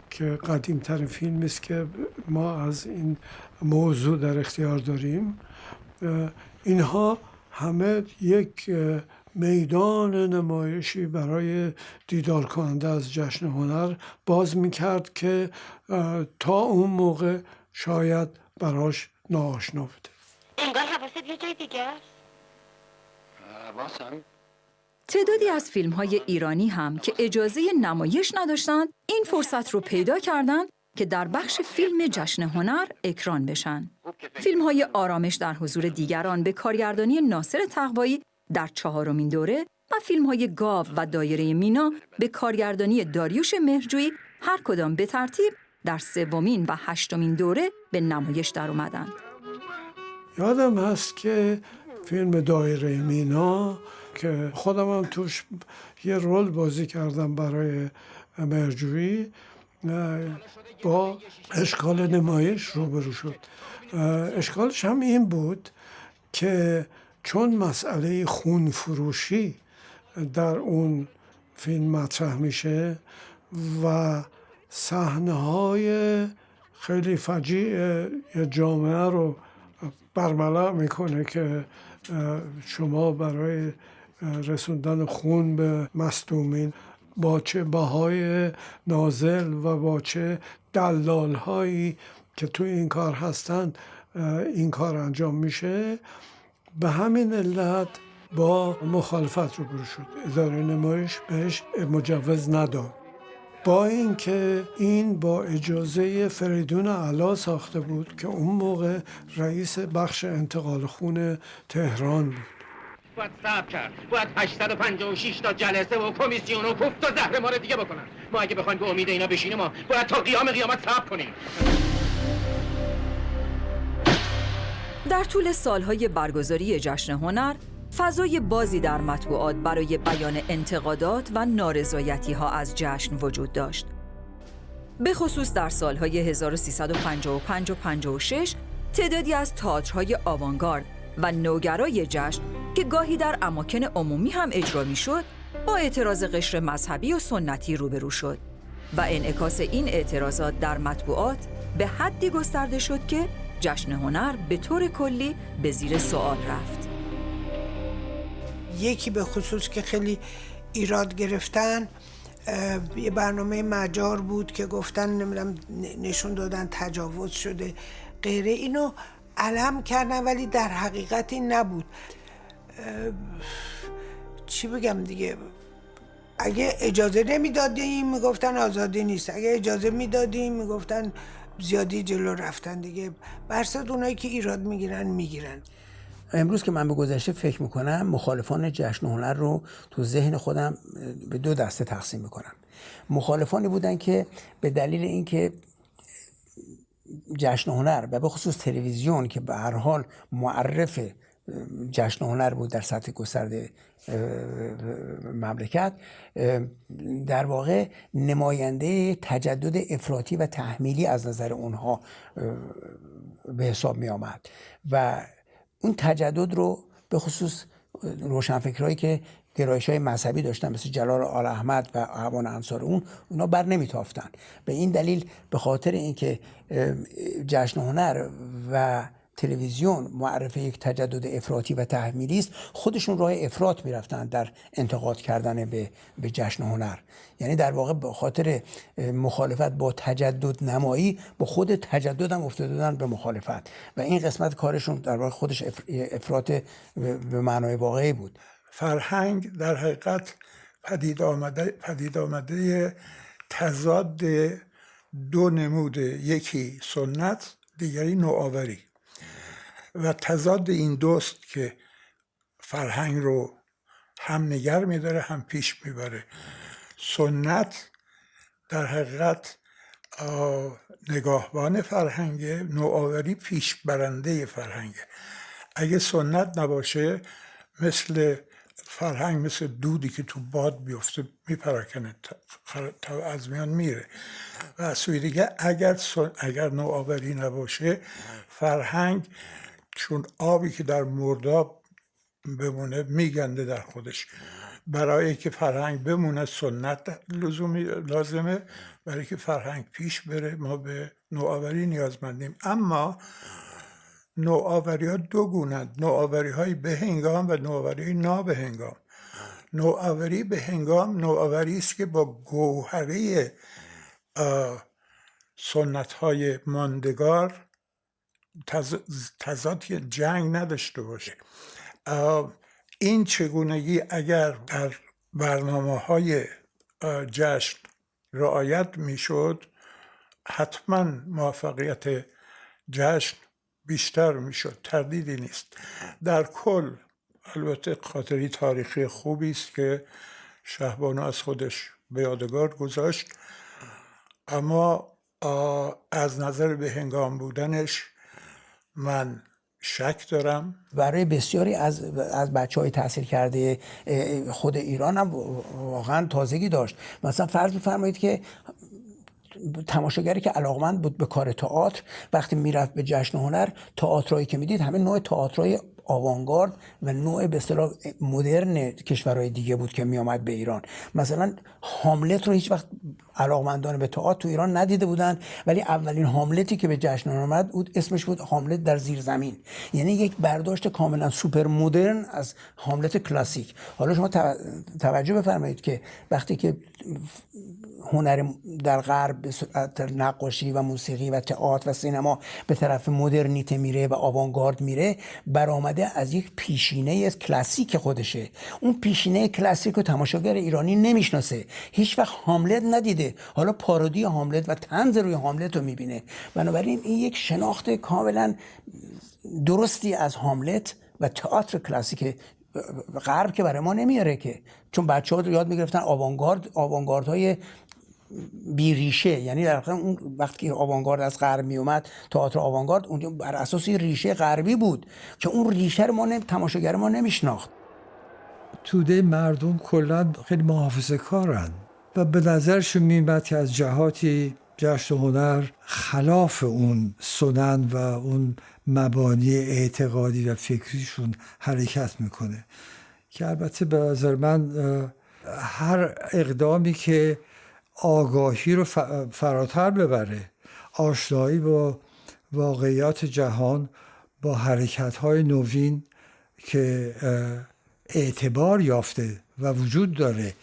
F: که قدیم‌ترین فیلمی است که ما از این موضوع در اختیار داریم، اینها همه یک میدان نمایشی برای دیدار کننده از جشن هنر باز می‌کرد که تا اون موقع شاید براش ناآشنا بوده.
L: انگار حواست یه جای دیگه است.
P: حواسم؟
B: تعدادی از فیلم‌های ایرانی هم که اجازه نمایش نداشتند، این فرصت رو پیدا کردند که در بخش فیلم جشن هنر اکران بشن. فیلم‌های آرامش در حضور دیگران به کارگردانی ناصر تقوایی در 4مین دوره و فیلم‌های گاو و دایره مینا به کارگردانی داریوش مهرجویی هر کدام به ترتیب در 3مین و 8مین دوره به نمایش در اومدند.
F: یادم هست که فیلم دایره مینا که خودم هم توش یه رول بازی کردم برای مهرجویی، با اشکال نمایش روبرو شد. اشکالش هم این بود که چون مسئله خون فروشی در اون فیلم مطرح میشه و صحنه‌های خیلی فجیع جامعه رو برملا میکنه که شما برای رسوندن خون به مصدومین با چه بهای نازل و با چه دلال هایی که توی این کار هستند این کار انجام میشه، به همین علت با مخالفت روبرو شد. اداره نمایش بهش مجوز نداد، با اینکه این با اجازه فریدون علا ساخته بود که اون موقع رئیس بخش انتقال خون تهران بود.
N: باید صبر کرد. باید 856 تا جلسه و کمیسیون و کوفت و زهر ما رو دیگه بکنن. ما اگه بخوایم به امید اینا بشینیم ما باید تا قیامت صبر کنیم.
B: در طول سالهای برگزاری جشن هنر، فضای بازی در مطبوعات برای بیان انتقادات و نارضایتی‌ها از جشن وجود داشت. به خصوص در سالهای 1355 و 56 تعدادی از تئاترهای آوانگارد و نوگرای جشن که گاهی در اماکن عمومی هم اجرا می‌شد، با اعتراض قشر مذهبی و سنتی روبرو شد و انعکاس این اعتراضات در مطبوعات به حدی گسترده شد که جشن هنر به طور کلی به زیر سوال رفت.
C: یکی به خصوص که خیلی ایراد گرفتن، یه برنامه مجار بود که گفتن نمیدونم نشون دادن تجاوز شده غیره، اینو علم کردن ولی در حقیقت این نبود. چی بگم دیگه، اگه اجازه نمیدادیم میگفتن آزادی نیست، اگه اجازه میدادیم میگفتن زیادی جلو رفتن دیگه. برصد اونایی که ایراد میگیرن.
E: امروز که من به گذشته فکر میکنم، مخالفان جشن هنر رو تو ذهن خودم به دو دسته تقسیم میکنم. مخالفانی بودن که به دلیل اینکه جشن هنر و به خصوص تلویزیون که به هر حال معرف جشن هنر بود در سطح گسترده مملکت، در واقع نماینده تجدد افراطی و تحمیلی از نظر اونها به حساب می آمد و اون تجدد رو به خصوص روشنفکرهایی که گرایش‌های مذهبی داشتن مثل جلال آل احمد و اعوان انصار اونا بر نمیتافتن. به این دلیل، به خاطر اینکه جشن هنر و تلویزیون معرف یک تجدد افراطی و تحمیلی است، خودشون راه افراط میرفتن در انتقاد کردن به جشن هنر. یعنی در واقع به خاطر مخالفت با تجدد نمایی با خود تجدد هم افتادن به مخالفت و این قسمت کارشون در واقع خودش افراط به معنای واقعی بود.
F: فرهنگ در حقیقت پدید آمده تضاد دو نمود، یکی سنت، دیگری نوآوری، و تضاد این دوست که فرهنگ رو هم نگر میداره هم پیش میبره. سنت در حقیقت نگاهبان فرهنگه، نوآوری پیش برنده فرهنگه. اگه سنت نباشه مثل فرهنگ مثل دودی که تو باد بیفته میپراکنه، از میان میره. و از سوی دیگه اگر نوآوری نباشه، فرهنگ چون آبی که در مرداب بمونه میگنده در خودش. برای که فرهنگ بمونه سنت لازمه، برای که فرهنگ پیش بره ما به نوآوری نیازمندیم. اما نوآوری ها دو گونه‌اند، نوآوری های به هنگام و نوآوری های نابهنگام. نوآوری به هنگام نوآوری است که با گوهره سنت های ماندگار تضاد جنگ نداشته باشه. این چگونگی اگر در برنامه‌های جشن رعایت میشد، حتما موفقیت جشن بیشتر میشد، تردیدی نیست. در کل البته خاطری تاریخی خوبی است که شهبانو از خودش به یادگار گذاشت، اما از نظر به هنگام بودنش من شک دارم.
E: برای بسیاری از بچه‌های تحصیل کرده خود ایران هم واقعا تازگی داشت. مثلا فرض بفرمایید که تماشاگری که علاقمند بود به کار تئاتر، وقتی میرفت به جشن هنر، تئاترایی که میدید همه نوع تئاترای آوانگارد و نوع به اصطلاح مدرن کشورهای دیگه بود که میامد به ایران. مثلا هاملت رو هیچ وقت علاقمندان به تئاتر تو ایران ندیده بودن، ولی اولین هاملتی که به جشن آمد بود اسمش بود هاملت در زیر زمین، یعنی یک برداشت کاملا سوپر مدرن از هاملت کلاسیک. حالا شما توجه بفرمایید که وقتی که هنر در غرب به صورت نقاشی و موسیقی و تئاتر و سینما به طرف مدرنیته میره و آوانگارد میره، برآمده از یک پیشینه کلاسیک خودشه. اون پیشینه کلاسیک رو تماشاگر ایرانی نمیشناسه، هیچ وقت هاملت ندیده، حالا پارودی هاملت و طنز روی هاملت رو میبینه. بنابراین این یک شناخت کاملا درستی از هاملت و تئاتر کلاسیک غرب که برای ما نمیاره که، چون بچه‌ها یاد میگرفتن آوانگاردهای بیریشه، یعنی در واقع اون وقتی که آوانگارد از غرب می اومد، تئاتر آوانگارد اونجا بر اساس ریشه غربی بود که اون ریشه رو ما تماشاگر ما نمیشناخت.
D: توده مردم کلا خیلی محافظه‌کارن و به نظرشون میاد که از جهاتی جشن هنر خلاف اون سنن و اون مبانی اعتقادی و فکریشون حرکت میکنه، که البته به نظر من هر اقدامی که آگاهی رو فراتر ببره، آشنایی با واقعیات جهان، با حرکت‌های نوین که اعتبار یافته و وجود داره،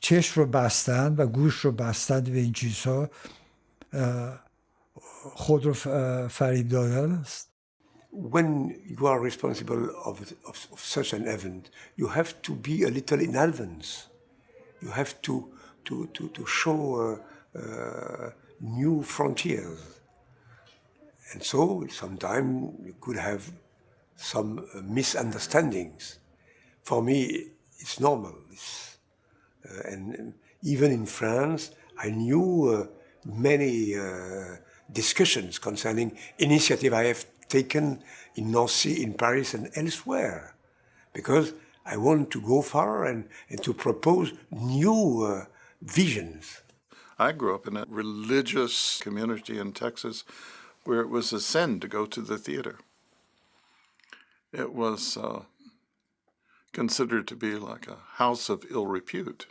D: چشم رو بستن و گوش رو بستن به این چیزها، خود رو فریب دادن است.
H: When you are responsible of such an event, you have to be a little in advance. You have to show new frontiers. And so sometimes you could have some misunderstandings. For me, it's normal. And even in France, I knew many discussions concerning initiative I have taken in Nancy, in Paris, and elsewhere, because I want to go far and to propose new visions.
K: I grew up in a religious community in Texas where it was a sin to go to the theater. It was considered to be like a house of ill repute.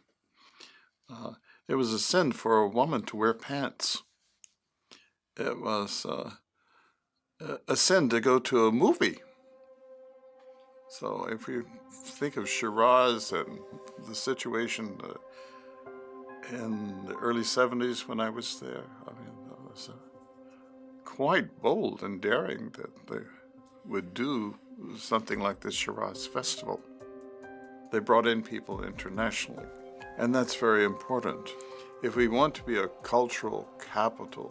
K: It was a sin for a woman to wear pants. It was a sin to go to a movie. So if we think of Shiraz and the situation in the early 70s when I was there, I mean, that was quite bold and daring that they would do something like this Shiraz Festival. They brought in people internationally, and that's very important. If we want to be a cultural capital,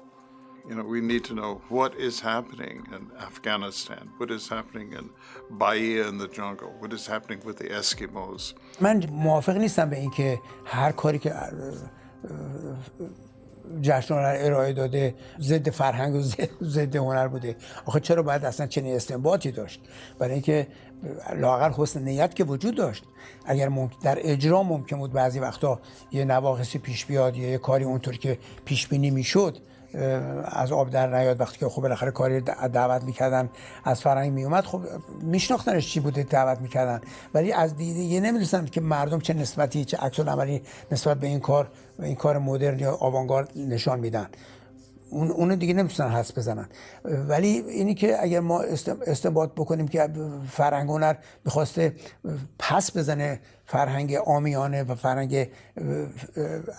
K: we need to know what is happening in Afghanistan, what is happening in Bahia in the jungle, what is happening with the Eskimos.
E: من موافق نیستم به این که هر کاری که جشن هنر ارائه داده ضد فرهنگ و ضد هنر بوده. آخه چرا باید اصلا چنین استنباطی داشت؟ برای اینکه لااقل حسن نیت که وجود داشت. اگر در اجرا ممکن بود بعضی وقتا یه نواقصی پیش بیاد، یه کاری اونطور که پیش بینی میشد از آب در نیاد، وقتی که خب بالاخره کاری دعوت میکردن از فرهنگ میومد، خب میشناختنش چی بوده دعوت میکردن، ولی از دیگه نمیدونستن که مردم چه نسبتی، چه عکس العملی نسبت به این کار مدرن یا آوانگارد نشان میدن. اون دیگه نمیتونن حدس بزنن. ولی اینی که اگر ما استنباط بکنیم که فرهنگ هنر میخواسته پس بزنه فرهنگ عامیانه و فرهنگ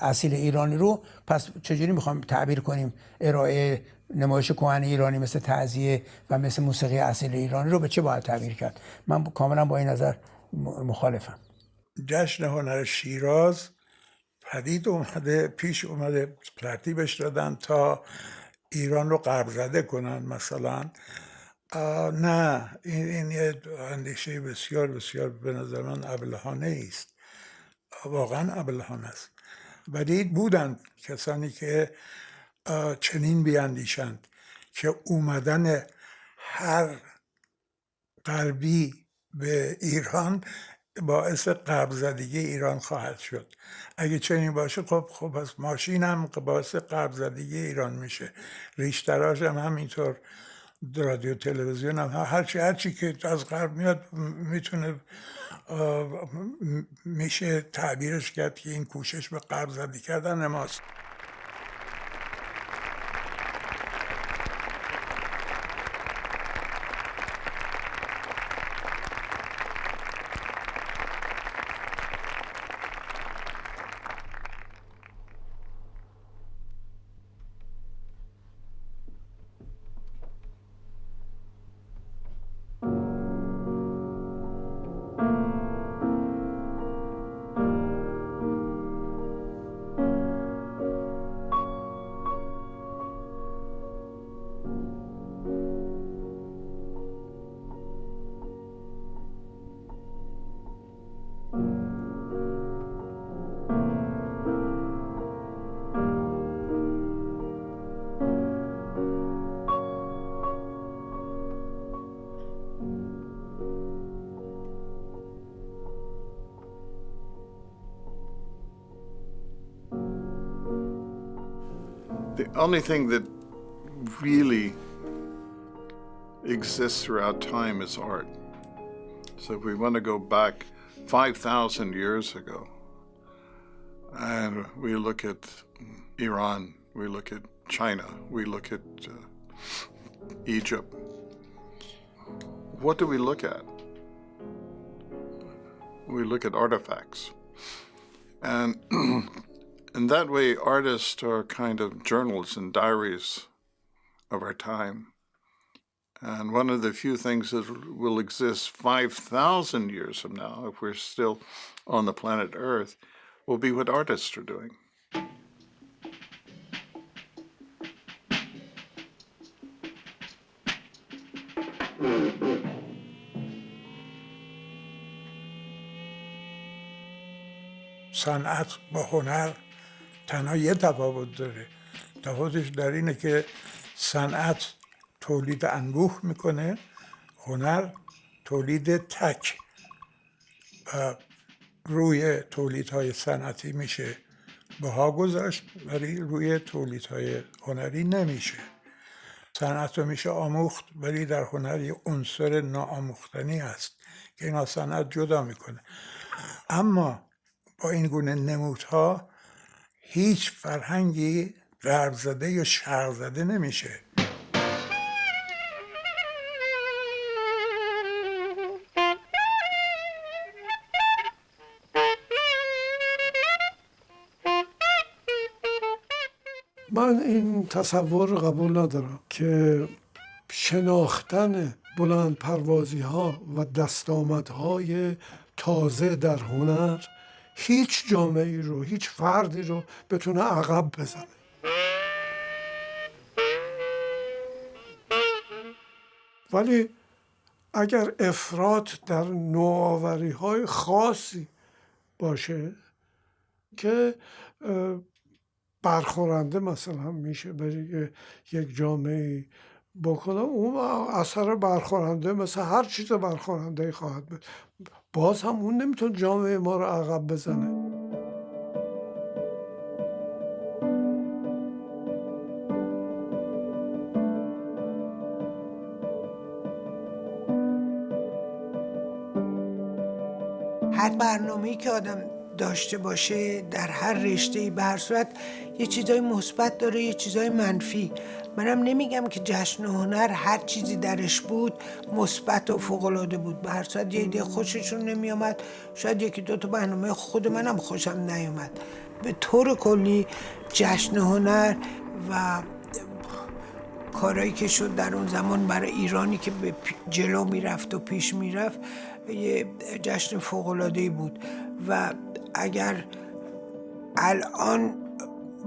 E: اصیل ایرانی رو، پس چجوری میخوایم تعبیر کنیم ارائه نمایش کهن ایرانی مثل تعزیه و مثل موسیقی اصیل ایرانی رو به چه باید تعبیر کرد؟ من کاملا با این نظر مخالفم.
Q: جشن هنر شیراز پدید اومده، پیش اومده، ترتیبش دادن تا ایران رو غرب زده کنن مثلا. نه، این یه اندیشه بسیار بسیار به نظر من ابلهانه است، واقعا ابلهانه است. ولی بودند کسانی که چنین بیاندیشند که اومدن هر غربی به ایران باعث غرب زدگی ایران خواهد شد. اگه چنین باشه خب از ماشین هم باعث غرب زدگی ایران میشه، ریشتراش هم همینطور، رادیو تلویزیون هم هرچی که از غرب میاد میشه تعبیرش کرد که این کوشش به غرب زدی کردن ماست.
K: The only thing that really exists throughout time is art. So if we want to go back 5,000 years ago, and we look at Iran, we look at China, we look at Egypt, what do we look at? We look at artifacts. And in that way, artists are kind of journals and diaries of our time. And one of the few things that will exist 5,000 years from now, if we're still on the planet Earth, will be what artists are doing.
Q: صنعت با هنر تنها یه تفاوت داره. تفاوتش در اینه که صنعت تولید انبوه میکنه، هنر تولید تک. و روی تولیدهای صنعتی میشه بها گذاشت ولی روی تولیدهای هنری نمیشه. صنعت رو میشه آموخت ولی در هنر یه عنصر ناآموختنی هست که اینا صنعت جدا میکنه. اما با این گونه نمودها هیچ فرهنگی غرب زده یا شرق زده نمیشه.
F: من این تصور رو قبول ندارم که شناختن بلند پروازی ها و دستاوردهای تازه در هنر هیچ جامعه‌ای رو، هیچ فردی رو بتونه عقب بزنه. ولی اگر افراط در نوآوری‌های خاصی باشه که برخورنده مثلا میشه برای یک جامعه بکنه، اون اثر برخورنده مثل هر چیز برخورنده خواهد بود، باز هم اون نمیتونه جامعه ما رو عقب بزنه.
C: هر برنامه‌ای که آدم داشته باشه در هر رشته‌ای به هر صورت یه چیزای مثبت داره، یه چیزای منفی. منم نمیگم که جشن هنر هر چیزی درش بود مثبت و فوق‌العاده بود. به هر صورت یه ایده خوششون نمیامد، شاید یکی دو تا برنامه خود منم خوشم نیامد. به طور کلی جشن هنر و کارهایی که شد در اون زمان برای ایرانی که به جلو میرفت و پیش میرفت یه جشن فوق‌العاده‌ای بود. و اگر الان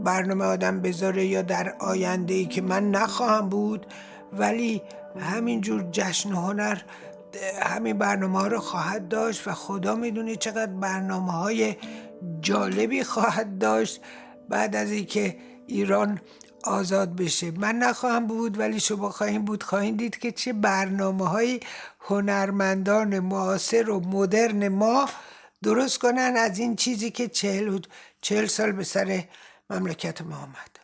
C: برنامه آدم بذاره یا در آینده‌ای که من نخواهم بود، ولی همینجور جشن هنر همین برنامه ها رو خواهد داشت و خدا میدونه چقدر برنامه های جالبی خواهد داشت بعد از اینکه ایران آزاد بشه. من نخواهم بود ولی شما خواهیم بود، خواهیم دید که چه برنامه های هنرمندان معاصر و مدرن ما درست کنن از این چیزی که 40 سال به سر مملکت ما آمد.